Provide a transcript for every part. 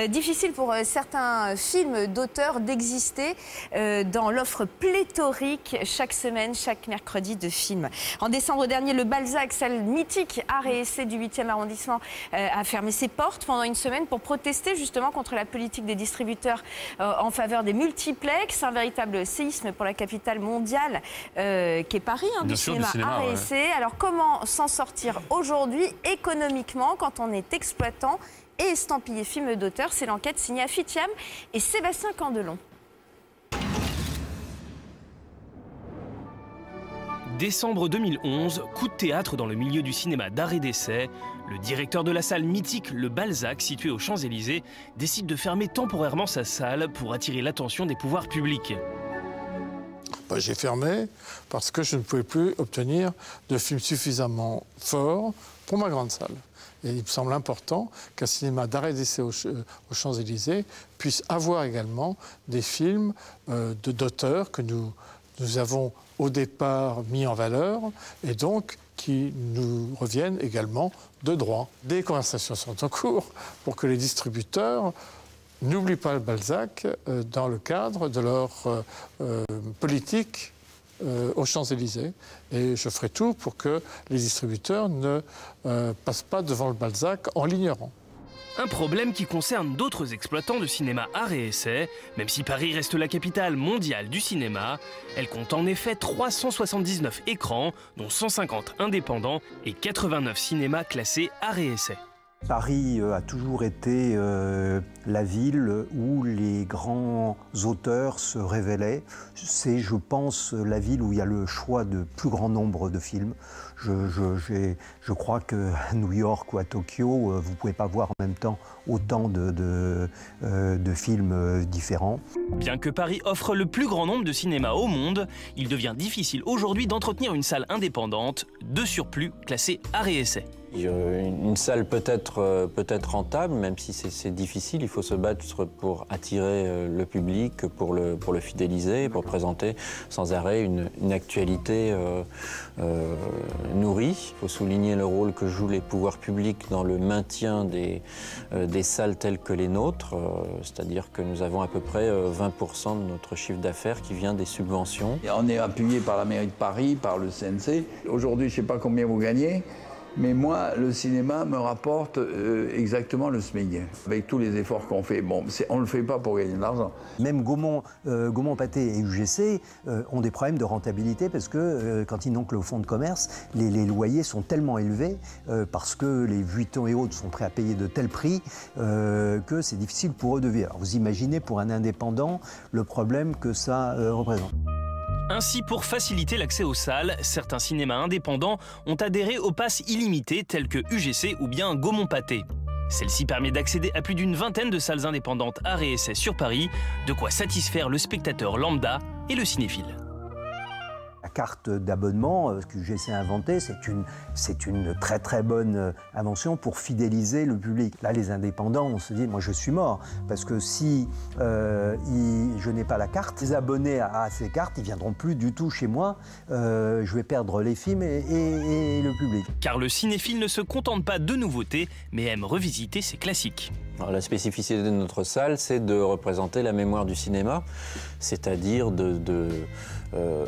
Difficile pour certains films d'auteurs d'exister dans l'offre pléthorique chaque semaine, chaque mercredi de films. En décembre dernier, le Balzac, salle mythique art et essai du 8e arrondissement, a fermé ses portes pendant une semaine pour protester justement contre la politique des distributeurs en faveur des multiplex. Un véritable séisme pour la capitale mondiale qu'est Paris, du cinéma art et essai. Alors comment s'en sortir aujourd'hui économiquement quand on est exploitant et estampillé film d'auteur? C'est l'enquête signée Afitiam et Sébastien Candelon. Décembre 2011, coup de théâtre dans le milieu du cinéma d'art et d'essai. Le directeur de la salle mythique Le Balzac, située aux Champs-Élysées, décide de fermer temporairement sa salle pour attirer l'attention des pouvoirs publics. J'ai fermé parce que je ne pouvais plus obtenir de films suffisamment forts pour ma grande salle. Et il me semble important qu'un cinéma d'art et d'essai aux Champs-Élysées puisse avoir également des films d'auteurs que nous avons au départ mis en valeur et donc qui nous reviennent également de droit. Des conversations sont en cours pour que les distributeurs n'oublient pas le Balzac dans le cadre de leur politique aux Champs-Élysées. Et je ferai tout pour que les distributeurs ne passent pas devant le Balzac en l'ignorant. Un problème qui concerne d'autres exploitants de cinéma art et essai. Même si Paris reste la capitale mondiale du cinéma, elle compte en effet 379 écrans, dont 150 indépendants et 89 cinémas classés art et essai. Paris a toujours été la ville où les grands auteurs se révélaient. C'est, je pense, la ville où il y a le choix de plus grand nombre de films. Je crois qu'à New York ou à Tokyo, vous ne pouvez pas voir en même temps autant de films différents. Bien que Paris offre le plus grand nombre de cinémas au monde, il devient difficile aujourd'hui d'entretenir une salle indépendante, de surplus classée art et essai. Une salle peut être rentable, même si c'est difficile. Il faut se battre pour attirer le public, pour le fidéliser, pour présenter sans arrêt une actualité nourrie. Il faut souligner le rôle que jouent les pouvoirs publics dans le maintien des salles telles que les nôtres. C'est-à-dire que nous avons à peu près 20% de notre chiffre d'affaires qui vient des subventions. Et on est appuyé par la mairie de Paris, par le CNC. Aujourd'hui, je ne sais pas combien vous gagnez. Mais moi, le cinéma me rapporte exactement le SMIC, avec tous les efforts qu'on fait. Bon, on ne le fait pas pour gagner de l'argent. Même Gaumont-Pathé et UGC ont des problèmes de rentabilité parce que quand ils n'ont que le fonds de commerce, les loyers sont tellement élevés parce que les Vuitton et autres sont prêts à payer de tels prix que c'est difficile pour eux de vivre. Alors vous imaginez pour un indépendant le problème que ça représente. Ainsi, pour faciliter l'accès aux salles, certains cinémas indépendants ont adhéré au pass illimité tels que UGC ou bien Gaumont-Pathé. Celle-ci permet d'accéder à plus d'une vingtaine de salles indépendantes art et essai sur Paris, de quoi satisfaire le spectateur lambda et le cinéphile. La carte d'abonnement que UGC a inventée, c'est une très très bonne invention pour fidéliser le public. Là, les indépendants, on se dit, moi je suis mort, parce que si je n'ai pas la carte, les abonnés à ces cartes, ils viendront plus du tout chez moi. Je vais perdre les films et le public. Car le cinéphile ne se contente pas de nouveautés, mais aime revisiter ses classiques. Alors, la spécificité de notre salle, c'est de représenter la mémoire du cinéma, c'est-à-dire de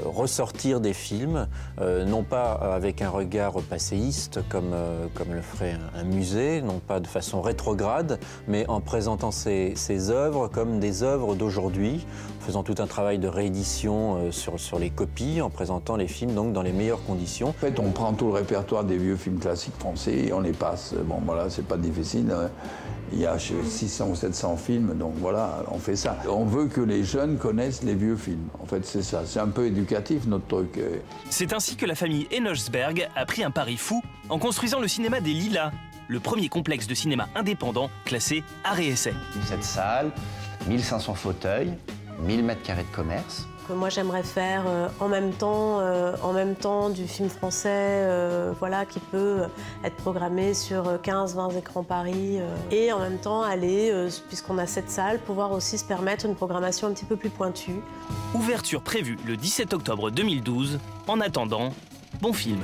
ressortir des films, non pas avec un regard passéiste comme le ferait un musée, non pas de façon rétrograde, mais en présentant ces œuvres comme des œuvres d'aujourd'hui, en faisant tout un travail de réédition sur les copies, en présentant les films donc dans les meilleures conditions. En fait, on prend tout le répertoire des vieux films classiques français et on les passe. Bon, voilà, c'est pas difficile. Il y a 600 ou 700 films, donc voilà, on fait ça. On veut que les jeunes connaissent les vieux films. En fait, c'est ça. C'est un peu éducatif, notre truc. C'est ainsi que la famille Enochsberg a pris un pari fou en construisant le cinéma des Lilas, le premier complexe de cinéma indépendant classé art et essai. Cette salle, 1500 fauteuils, 1000 mètres carrés de commerce. Moi, j'aimerais faire en même temps du film français voilà, qui peut être programmé sur 15-20 écrans Paris. Et en même temps, aller, puisqu'on a cette salle, pouvoir aussi se permettre une programmation un petit peu plus pointue. Ouverture prévue le 17 octobre 2012. En attendant, bon film.